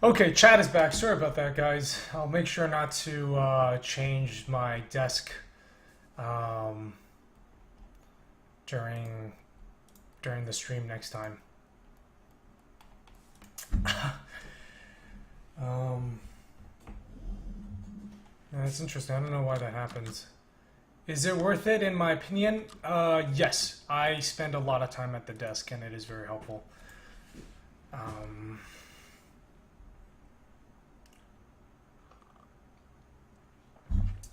Okay, chat is back. Sorry about that, guys. I'll make sure not to change my desk um, during the stream next time. That's interesting. I don't know why that happens. Is it worth it? In my opinion, yes. I spend a lot of time at the desk, and it is very helpful.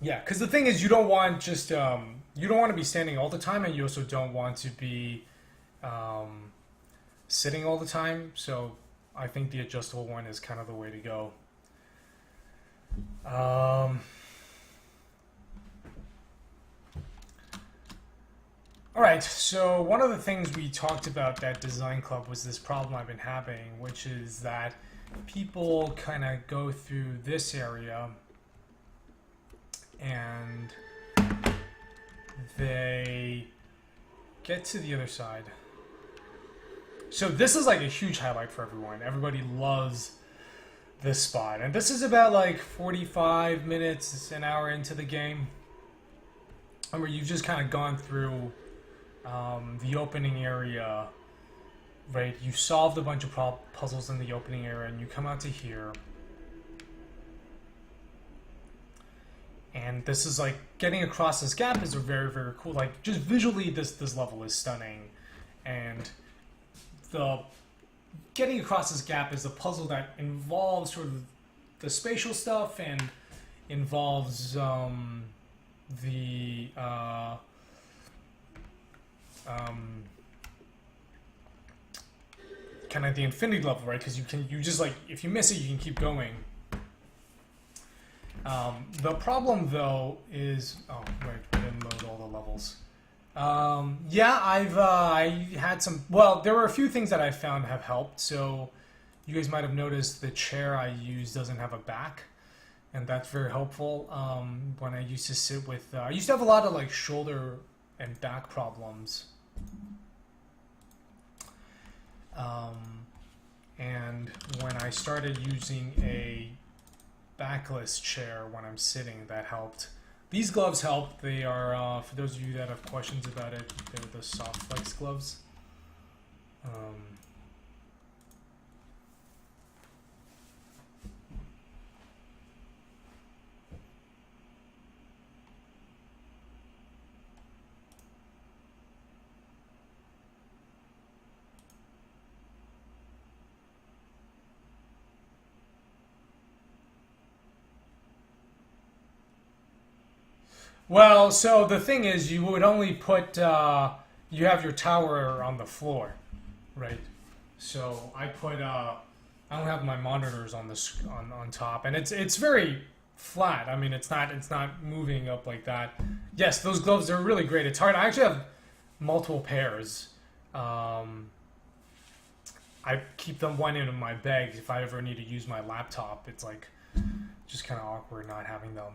Yeah, because the thing is, you don't want just you don't want to be standing all the time, and you also don't want to be sitting all the time. So I think the adjustable one is kind of the way to go. All right, so one of the things we talked about at Design Club was this problem I've been having, which is that people kind of go through this area and they get to the other side. So this is like a huge highlight for everyone. Everybody loves this spot. And this is about like 45 minutes, an hour into the game, where you've just kind of gone through the opening area, right? You solved a bunch of puzzles in the opening area, and you come out to here. And this is like getting across this gap is a very, very cool. Like just visually, this level is stunning, and the getting across this gap is a puzzle that involves sort of the spatial stuff and involves the kind of the infinity level, right? Because you just like if you miss it, you can keep going. The problem, though, is... Oh, wait, we didn't load all the levels. Yeah, I had some... Well, there were a few things that I found have helped. So, you guys might have noticed the chair I use doesn't have a back. And that's very helpful. When I used to sit with... I used to have a lot of, like, shoulder and back problems. And when I started using a backless chair when I'm sitting, that helped. These gloves help. They are, for those of you that have questions about it, they're the soft flex gloves. Well, so the thing is, you would only put, you have your tower on the floor, right? So I put, I don't have my monitors on the on top, and it's very flat. I mean, it's not moving up like that. Yes, those gloves are really great. It's hard. I actually have multiple pairs. I keep them one in my bag if I ever need to use my laptop. It's like just kind of awkward not having them.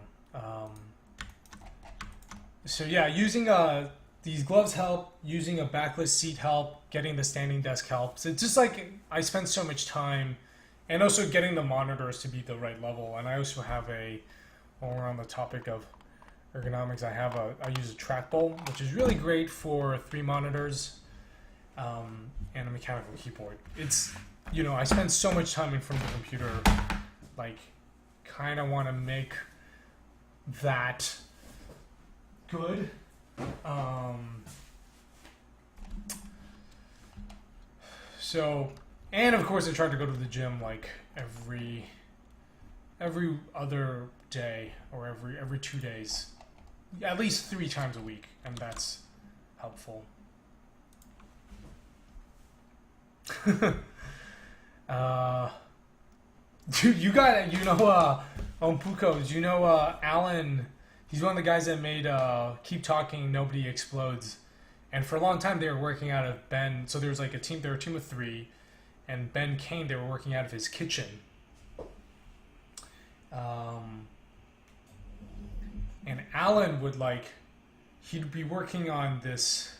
So yeah, using these gloves help, using a backless seat help, getting the standing desk helps. It's just like I spend so much time, and also getting the monitors to be the right level. And I also have while we're on the topic of ergonomics, I use a trackball, which is really great for 3 monitors and a mechanical keyboard. It's, I spend so much time in front of the computer, like kind of want to make that good. So, and of course I try to go to the gym like every other day or every 2 days, at least 3 times a week, and that's helpful. Dude, you got on Puko's, Alan. He's one of the guys that made Keep Talking, Nobody Explodes. And for a long time, they were working out of Ben. So there was like they were a team of 3. And Ben Kane, they were working out of his kitchen. And Alan would he'd be working on this.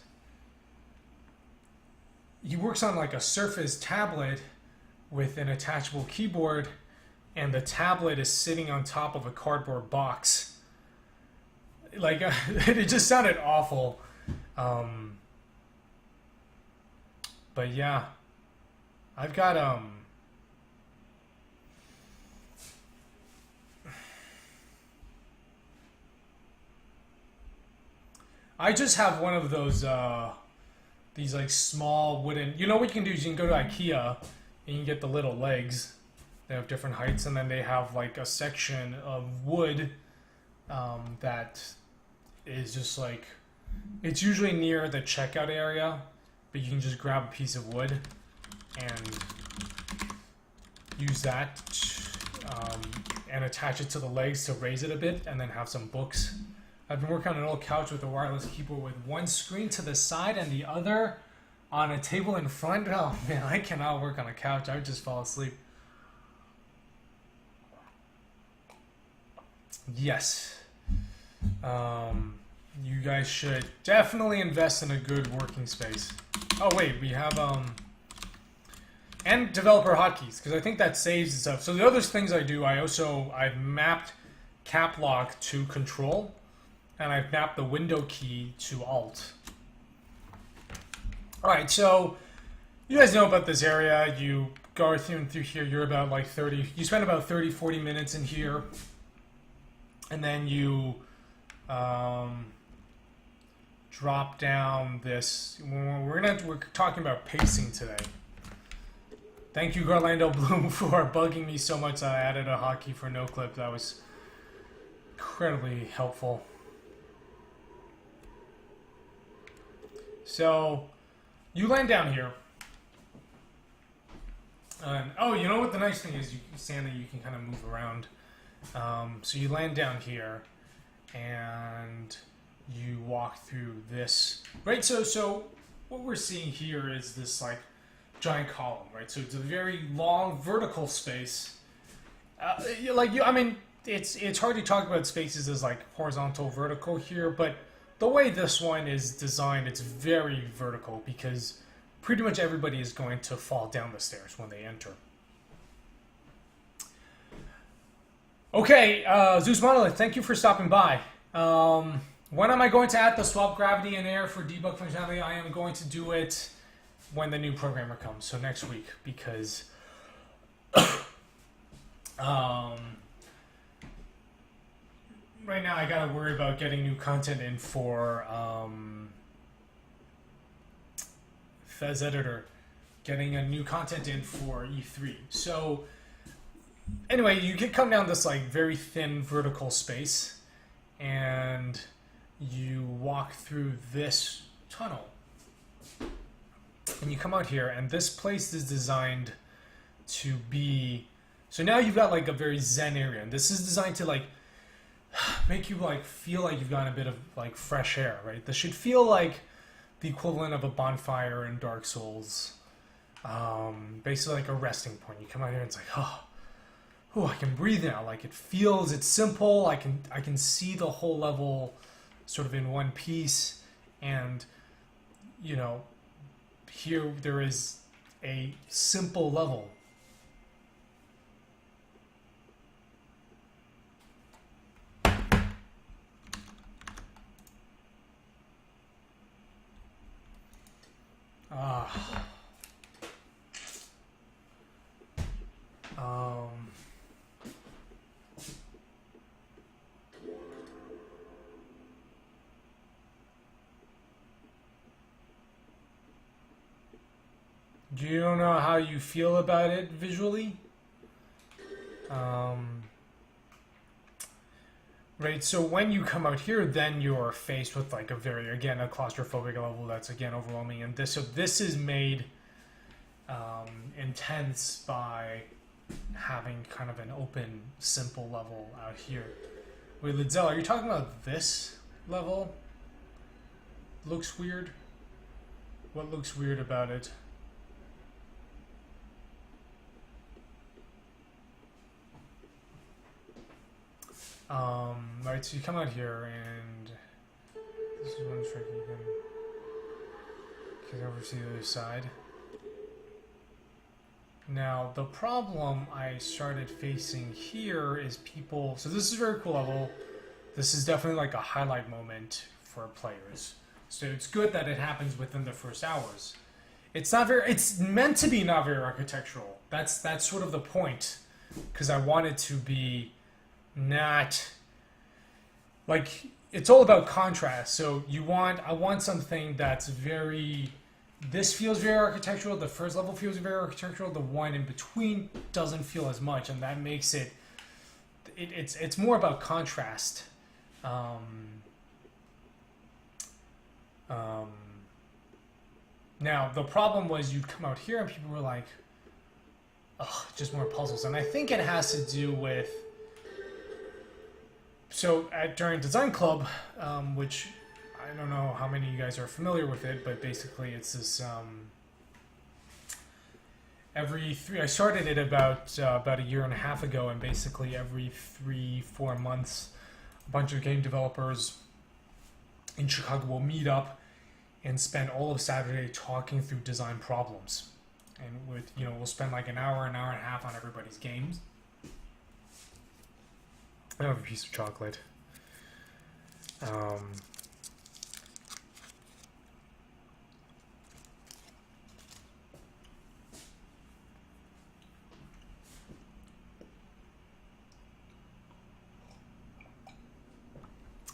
He works on like a Surface tablet with an attachable keyboard. and the tablet is sitting on top of a cardboard box. Like, it just sounded awful. But yeah, I've got, I just have one of those, these like small wooden, you know what you can do is you can go to IKEA and you can get the little legs. They have different heights, and then they have like a section of wood that is just like, it's usually near the checkout area, but you can just grab a piece of wood and use that and attach it to the legs to raise it a bit, and then have some books. I've been working on an old couch with a wireless keyboard with one screen to the side and the other on a table in front. Oh man, I cannot work on a couch. I would just fall asleep. Yes. You guys should definitely invest in a good working space. Oh wait, we have and developer hotkeys, because I think that saves and stuff. So the other things I do, I've mapped cap lock to control, and I've mapped the window key to alt. Alright, so you guys know about this area. You go through here, you're about like 30, you spend about 30-40 minutes in here, and then you drop down this. We're talking about pacing today. Thank you, Garlando Bloom, for bugging me so much. I added a hotkey for no clip. That was incredibly helpful. So you land down here. And, oh, you know what the nice thing is? You stand there, you can kind of move around. So you land down here, and you walk through this. Right, so what we're seeing here is this, like, giant column, right? So it's a very long vertical space. I mean, it's hard to talk about spaces as, like, horizontal, vertical here, but the way this one is designed, it's very vertical, because pretty much everybody is going to fall down the stairs when they enter. Okay, Zeus Monolith, thank you for stopping by. When am I going to add the swap gravity and air for debug functionality? I am going to do it when the new programmer comes, so next week, because right now I gotta worry about getting new content in for Fez Editor, getting a new content in for E3. So anyway, you can come down this like very thin vertical space, and you walk through this tunnel, and you come out here, and this place is designed to be, so now you've got like a very zen area, and this is designed to like make you like feel like you've gotten a bit of like fresh air, right? This should feel like the equivalent of a bonfire in Dark Souls. Basically like a resting point. You come out here and it's like, oh, I can breathe now. Like it feels, it's simple. I can see the whole level sort of in one piece, and you know, here there is a simple level. Do you know how you feel about it visually? Right, so when you come out here, then you're faced with like a very, again, a claustrophobic level that's again overwhelming, and this is made intense by having kind of an open, simple level out here. Wait, Lidzel, are you talking about this level? Looks weird? What looks weird about it? Right, so you come out here, and this is one trick you can over to the other side. Now, the problem I started facing here is people... So this is a very cool level. This is definitely like a highlight moment for players. So it's good that it happens within the first hours. It's not very... It's meant to be not very architectural. That's sort of the point. Because I want it to be not... Like, it's all about contrast. So I want something that's very... This feels very architectural. The first level feels very architectural. The one in between doesn't feel as much, and that makes it. It's more about contrast. Now the problem was you'd come out here and people were like, "Ugh, just more puzzles," and I think it has to do with. So during Design Club, which. I don't know how many of you guys are familiar with it, but basically it's this I started it about a year and a half ago, and basically every 3-4 months a bunch of game developers in Chicago will meet up and spend all of Saturday talking through design problems. And we'll spend like an hour and a half on everybody's games. I have a piece of chocolate.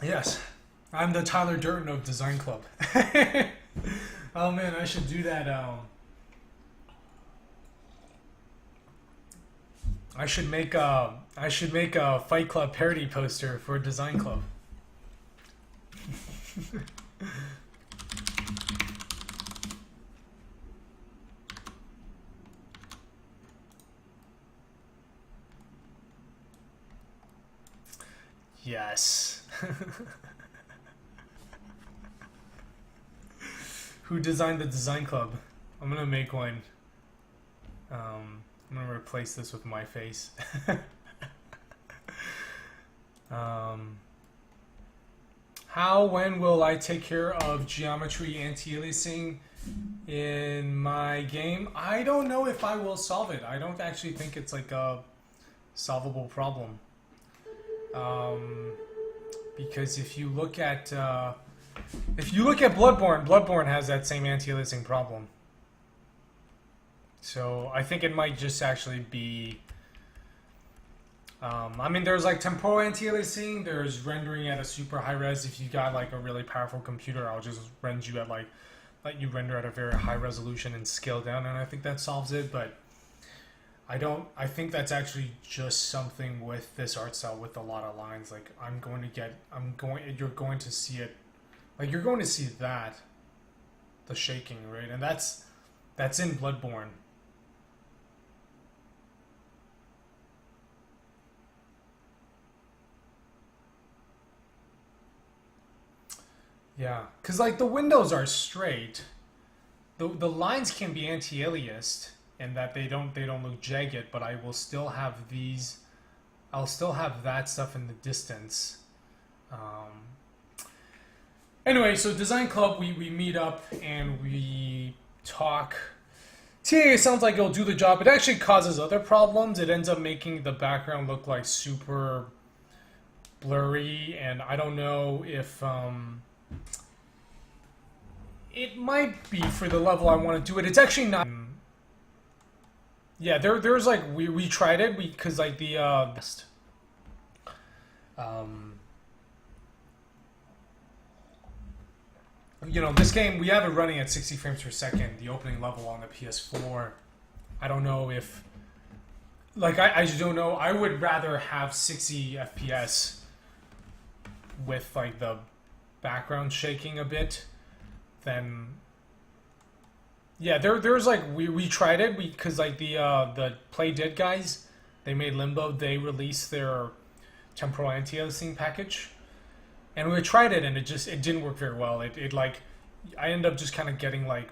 Yes, I'm the Tyler Durden of Design Club. Oh man, I should do that. I should make a Fight Club parody poster for Design Club. Yes. Who designed the Design Club? I'm gonna make one. I'm gonna replace this with my face. When will I take care of geometry anti-aliasing in my game? I don't know if I will solve it. I don't actually think it's like a solvable problem. Because if you look at Bloodborne, Bloodborne has that same anti-aliasing problem. So I think it might just actually be. I mean, there's like temporal anti-aliasing. There's rendering at a super high res. If you got like a really powerful computer, I'll just render you at let you render at a very high resolution and scale down, and I think that solves it. But I think that's actually just something with this art style with a lot of lines. Like you're going to see it, like you're going to see that, the shaking, right? And that's in Bloodborne. Yeah, because like the windows are straight, the lines can be anti-aliased, and that they don't look jagged, but I will still have these. I'll still have that stuff in the distance. Anyway, so Design Club, we meet up and we talk. TA sounds like it'll do the job. It actually causes other problems. It ends up making the background look like super blurry, and I don't know if it might be for the level I want to do it. It's actually not. Yeah, there's like we tried it because like the this game we have it running at 60 frames per second, the opening level on the PS4. I don't know if I just don't know. I would rather have 60 FPS with like the background shaking a bit than. Yeah, there's like we tried it because like the Play Dead guys, they made Limbo. They released their temporal anti-aliasing package, and we tried it, and it didn't work very well. It like I end up just kind of getting like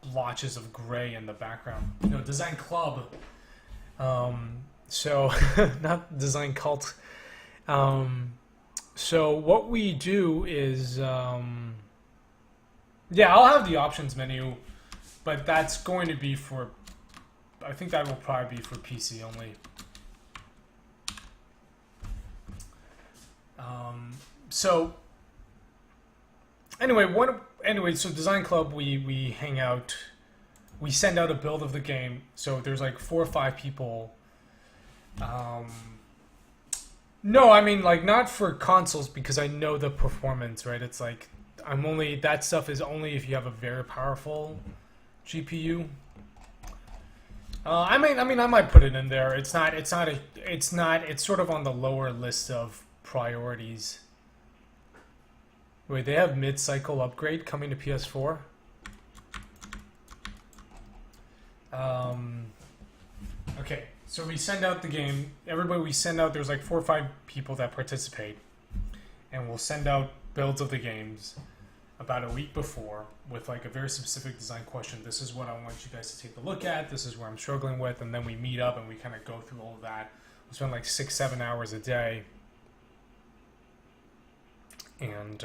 blotches of gray in the background. Design Club. So not Design Cult. So what we do is I'll have the options menu. But that's going to be for I think that will probably be for PC only. So anyway, so Design Club, we hang out, we send out a build of the game. So there's like 4 or 5 people. No, I mean like not for consoles because I know the performance, right? It's like that stuff is only if you have a very powerful GPU. I mean, I might put it in there. It's sort of on the lower list of priorities. Wait, they have mid-cycle upgrade coming to PS4? Okay, so we send out the game. Everybody we send out, there's like 4 or 5 people that participate. And we'll send out builds of the games about a week before with like a very specific design question. This is what I want you guys to take a look at. This is where I'm struggling with. And then we meet up and we kind of go through all of that. We spend like 6-7 hours a day. And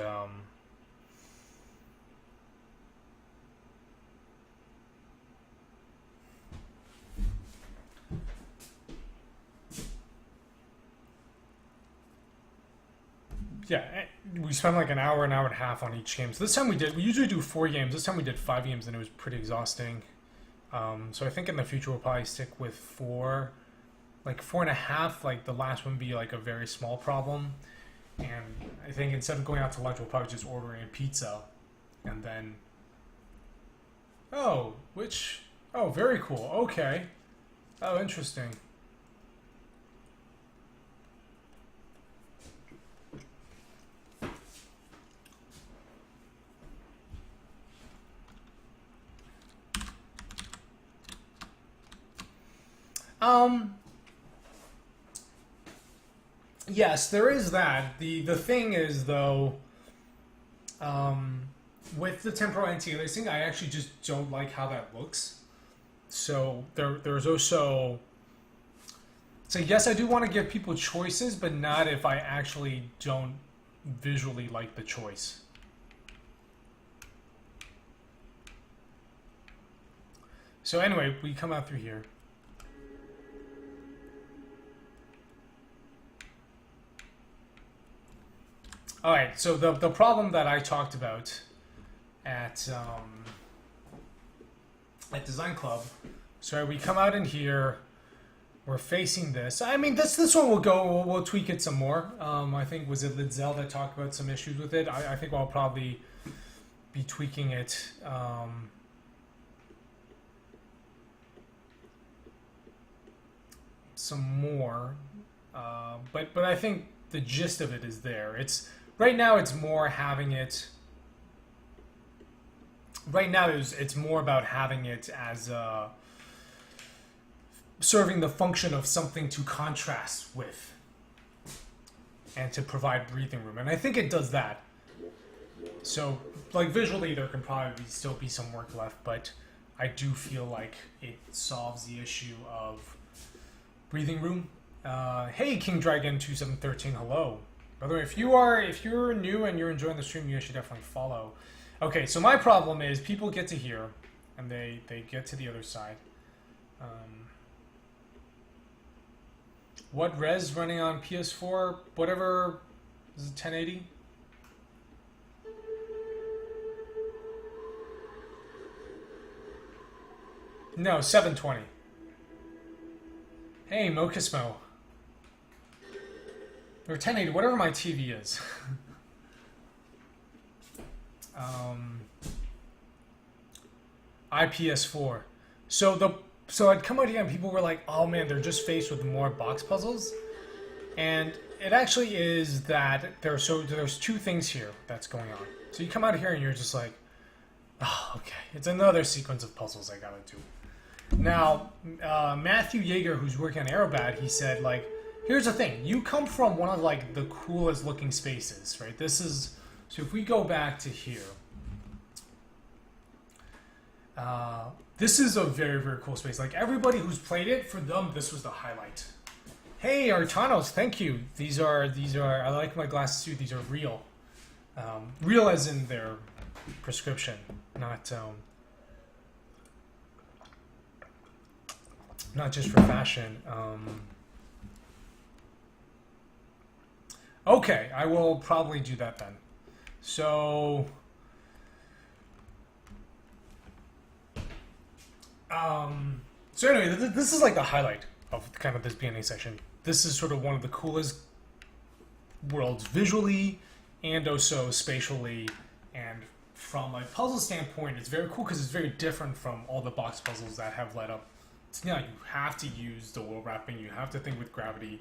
yeah, we spent like an hour and a half on each game. So this time we usually do 4 games. This time we did 5 games and it was pretty exhausting. So I think in the future we'll probably stick with 4, like 4.5. Like the last one be like a very small problem. And I think instead of going out to lunch, we'll probably just order a pizza. And then... Oh, very cool. Okay. Oh, interesting. Yes, there is that. The thing is, though, with the temporal anti-aliasing, I actually just don't like how that looks. So there's also... So yes, I do want to give people choices, but not if I actually don't visually like the choice. So anyway, we come out through here. All right, so the problem that I talked about at Design Club, so we come out in here, we're facing this. I mean, this one we'll tweak it some more. I think, was it Lidzel that talked about some issues with it? I think I'll probably be tweaking it. Some more, but I think the gist of it is there. Right now it's more having it. Right now it's more about having it as serving the function of something to contrast with and to provide breathing room, and I think it does that. So, like visually, there can probably still be some work left, but I do feel like it solves the issue of breathing room. Hey, King Dragon 2713, hello. By the way, if you're new and you're enjoying the stream, you should definitely follow. Okay, so my problem is people get to here, and they get to the other side. What res running on PS4? Whatever, is it 1080? No, 720. Hey, Mokismo. Or 1080, whatever my TV is. IPS4. So I'd come out here and people were like, oh man, they're just faced with more box puzzles. And it actually is that there's 2 things here that's going on. So you come out here and you're just like, oh, okay, it's another sequence of puzzles I gotta do. Now, Matthew Yeager, who's working on Aerobat, he said, like, here's the thing. You come from one of, like, the coolest looking spaces, right? So if we go back to here, this is a very, very cool space. Like, everybody who's played it, for them, this was the highlight. Hey, Artanos, thank you. These are, I like my glasses too. These are real. Real as in their prescription, not, not just for fashion. Okay, I will probably do that then. So, so anyway, this is like the highlight of kind of this beginning section. This is sort of one of the coolest worlds visually and also spatially, and from a puzzle standpoint, it's very cool because it's very different from all the box puzzles that have led up. You have to use the world wrapping, you have to think with gravity,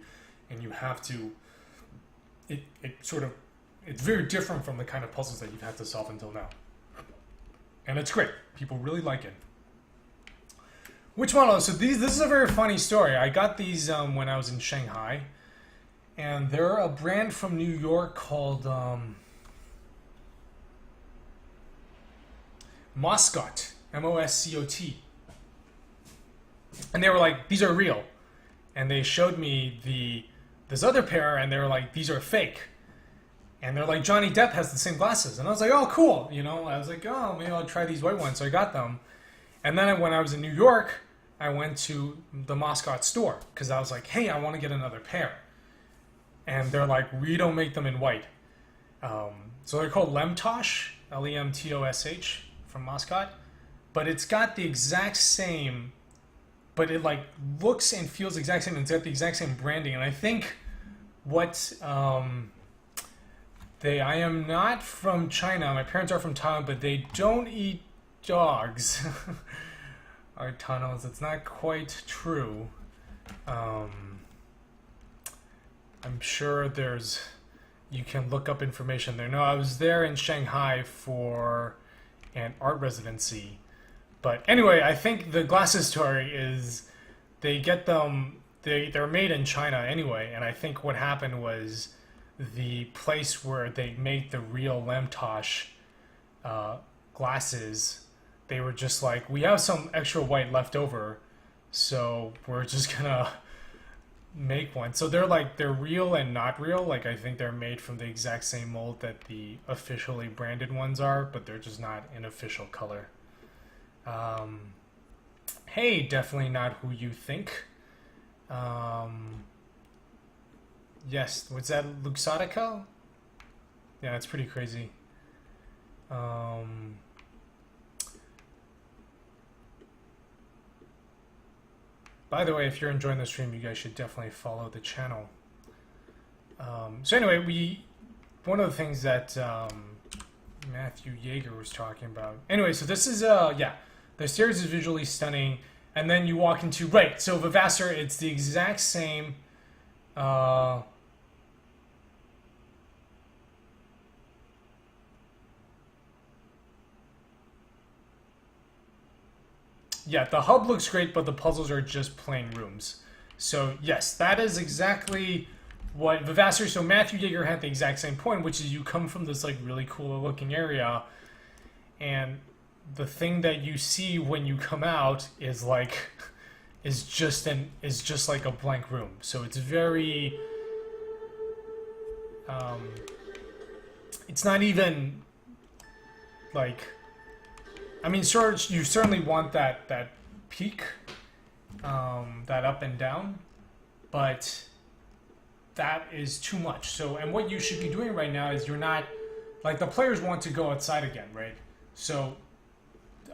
and you have to. It's very different from the kind of puzzles that you've had to solve until now, and it's great. People really like it. Which model? So this is a very funny story. I got these when I was in Shanghai, and they're a brand from New York called Moscot, Moscot. And they were like, these are real. And they showed me this other pair, and they were like, these are fake. And they're like, Johnny Depp has the same glasses. And I was like, oh, cool. You know, I was like, oh, maybe I'll try these white ones. So I got them. And then when I was in New York, I went to the Moscot store because I was like, hey, I want to get another pair. And they're like, we don't make them in white. So they're called Lemtosh, Lemtosh, from Moscot. But it's got the exact same, but it like looks and feels the exact same. And it's got the exact same branding. And I think what I am not from China. My parents are from Taiwan, but they don't eat dogs. Our tunnels. It's not quite true. I'm sure you can look up information there. No, I was there in Shanghai for an art residency. But anyway, I think the glasses story is they get them, they're made in China anyway, and I think what happened was the place where they make the real Lemtosh glasses, they were just like, we have some extra white left over, so we're just gonna make one. So they're real and not real. Like, I think they're made from the exact same mold that the officially branded ones are, but they're just not in official color. Hey, definitely not who you think. Yes, was that Luxottica? Yeah, it's pretty crazy. By the way, if you're enjoying the stream, you guys should definitely follow the channel. So anyway, one of the things that Matthew Yeager was talking about. Anyway, so this is the stairs is visually stunning, and then you walk into So Vivasor, it's the exact same. Yeah, the hub looks great, but the puzzles are just plain rooms. So yes, that is exactly what Vivasor. So Matthew Yeager had the exact same point, which is you come from this like really cool looking area, and the thing that you see when you come out is just like a blank room. So it's very it's not even like, I mean, sure, you certainly want that peak, that up and down, but that is too much. So, and what you should be doing right now is you're not, like, the players want to go outside again, right? So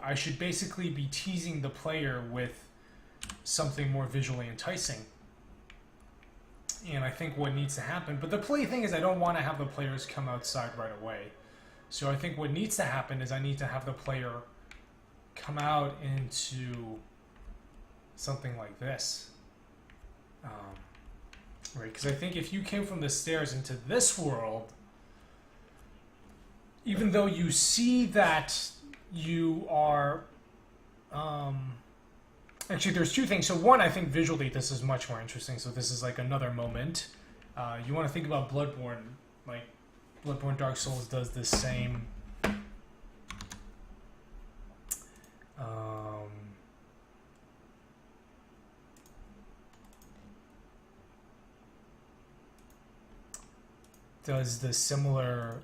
I should basically be teasing the player with something more visually enticing. And I think what needs to happen, but the play thing is I don't want to have the players come outside right away. So I think what needs to happen is I need to have the player come out into something like this. Right, because I think if you came from the stairs into this world, even though you see that you are... actually, there's two things. So one, I think visually this is much more interesting. So this is like another moment. You want to think about Bloodborne. Like, Bloodborne Dark Souls does the same... does the similar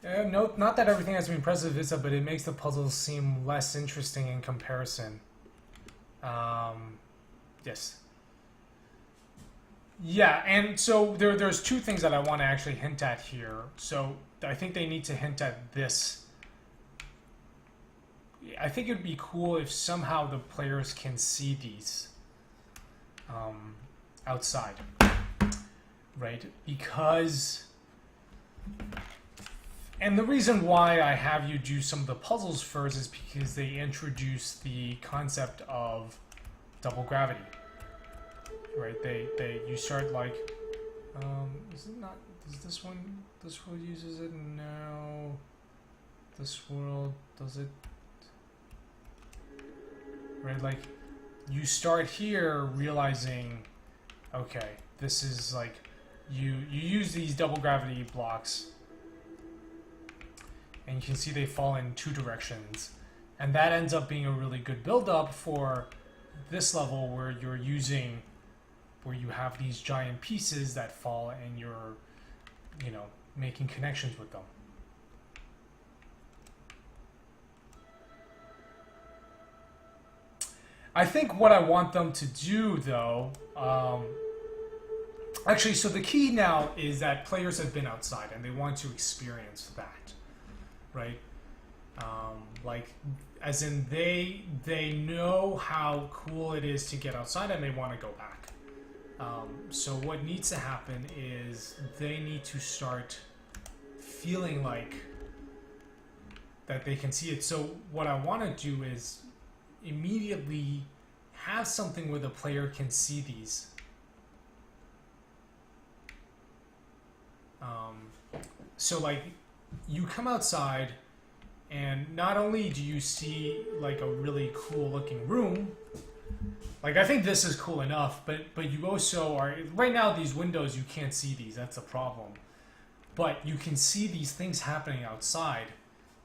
No, not that everything has to be impressive, Vista, but it makes the puzzles seem less interesting in comparison. Yes. Yeah, and so there's two things that I want to actually hint at here. So I think they need to hint at this. I think it'd be cool if somehow the players can see these outside, right? Because, and the reason why I have you do some of the puzzles first is because they introduce the concept of double gravity. Right, you start like, is it not? Does this world uses it? No. This world does it? Right, like you start here realizing, okay, this is like you use these double gravity blocks, and you can see they fall in two directions, and that ends up being a really good build-up for this level where you're using. Where you have these giant pieces that fall and you're, making connections with them. I think what I want them to do, though, actually, so the key now is that players have been outside and they want to experience that, right? Like, as in they know how cool it is to get outside and they want to go back. So what needs to happen is they need to start feeling like that they can see it. So what I want to do is immediately have something where the player can see these. So like you come outside and not only do you see like a really cool looking room, like I think this is cool enough, but you also are right now these windows you can't see these, that's a problem. But you can see these things happening outside,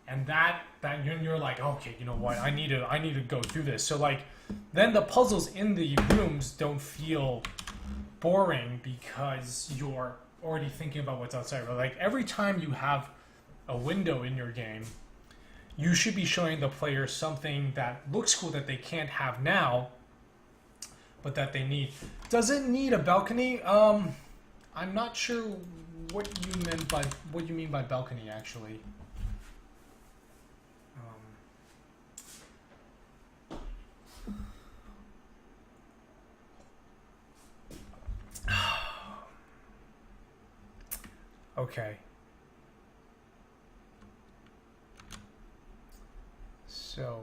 and that you're like, okay, you know what, I need to go through this. So like then the puzzles in the rooms don't feel boring because you're already thinking about what's outside. But like every time you have a window in your game, you should be showing the player something that looks cool that they can't have now, but that they need. Does it need a balcony? I'm not sure what you mean by balcony actually. Okay. So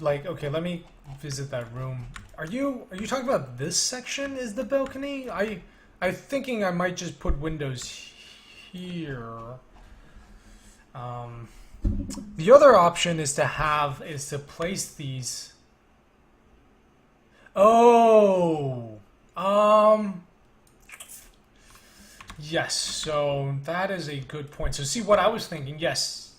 like okay, let me visit that room. Are you talking about this section is the balcony? I'm thinking I might just put windows here. The other option is to place these. Oh, yes. So that is a good point. So see what I was thinking. Yes.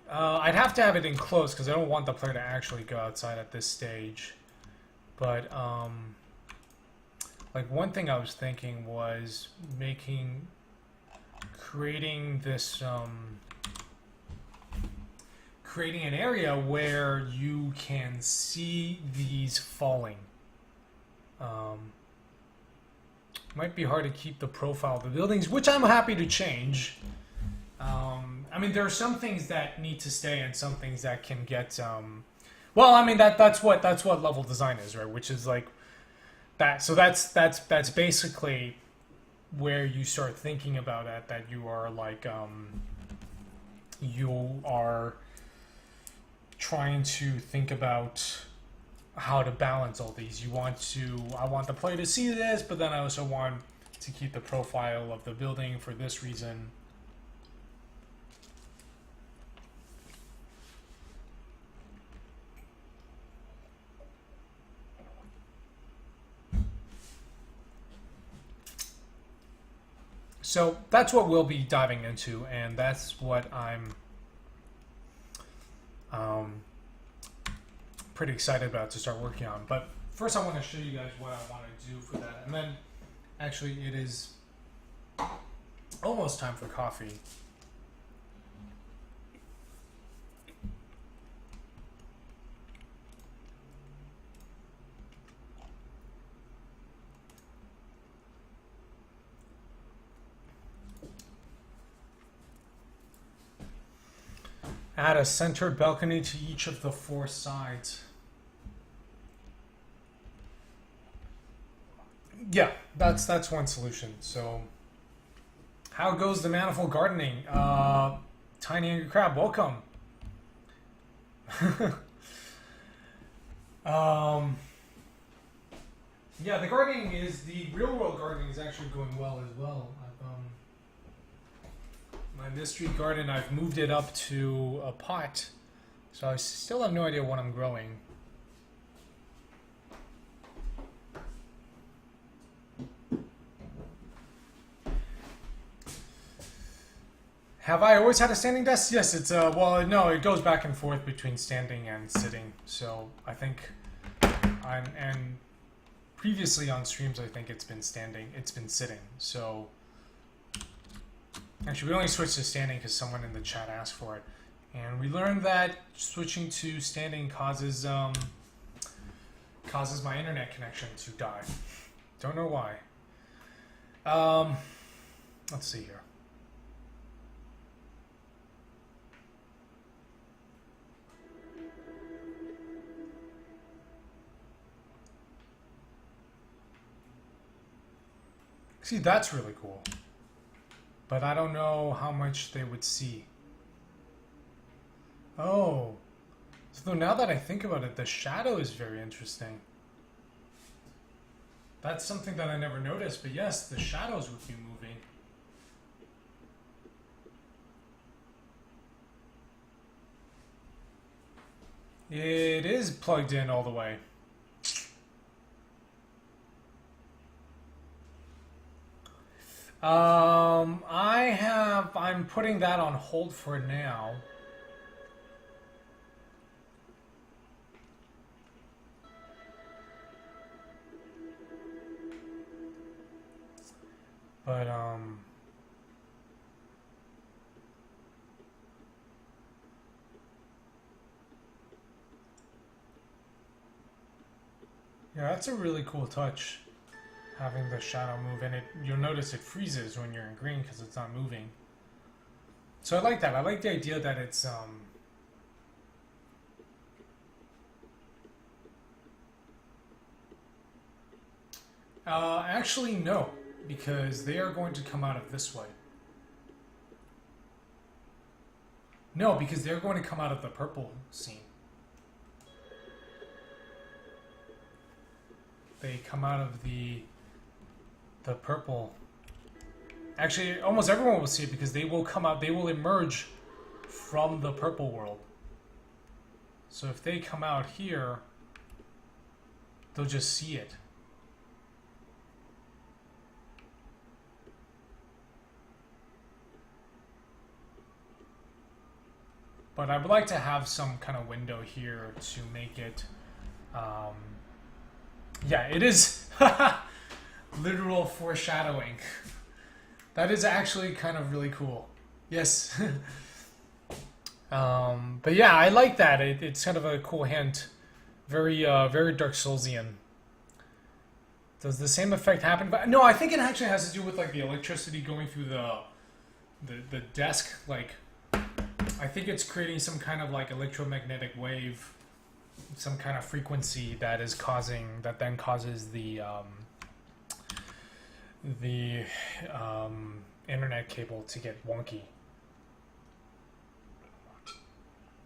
I'd have to have it enclosed because I don't want the player to actually go outside at this stage. But like one thing I was thinking was creating this creating an area where you can see these falling. Might be hard to keep the profile of the buildings, which I'm happy to change. I mean, there are some things that need to stay and some things that can get. Well, I mean that's what level design is, right? Which is like that. So that's basically where you start thinking about it. That you are like you are trying to think about how to balance all these. I want the player to see this, but then I also want to keep the profile of the building for this reason. So that's what we'll be diving into, and that's what I'm Pretty excited about to start working on. But first, I want to show you guys what I want to do for that, and then actually it is almost time for coffee. Add a centered balcony to each of the 4 sides. Yeah, that's one solution. So, how goes the manifold gardening? Tiny Angry Crab, welcome. Yeah, the real world gardening is actually going well as well. My mystery garden, I've moved it up to a pot, so I still have no idea what I'm growing. Have I always had a standing desk? Yes, it's well, no, it goes back and forth between standing and sitting. So I think and previously on streams, I think it's been sitting. So actually, we only switched to standing because someone in the chat asked for it, and we learned that switching to standing causes my internet connection to die. Don't know why. Let's see here. See, that's really cool. But I don't know how much they would see. Oh. So now that I think about it, the shadow is very interesting. That's something that I never noticed, but yes, the shadows would be moving. It is plugged in all the way. I'm putting that on hold for now. But, yeah, that's a really cool touch. Having the shadow move, and you'll notice it freezes when you're in green because it's not moving. So I like that. I like the idea that it's actually no, because they are going to come out of this way. No, because they're going to come out of the purple scene. They come out of the purple. Actually, almost everyone will see it because they will come out, they will emerge from the purple world. So if they come out here, they'll just see it. But I would like to have some kind of window here to make it, yeah, it is literal foreshadowing. That is actually kind of really cool. Yes. But yeah, I like that. It's kind of a cool hint. Very Dark Soulsian. Does the same effect happen? But no, I think it actually has to do with like the electricity going through the desk. Like, I think it's creating some kind of like electromagnetic wave, some kind of frequency that then causes the internet cable to get wonky.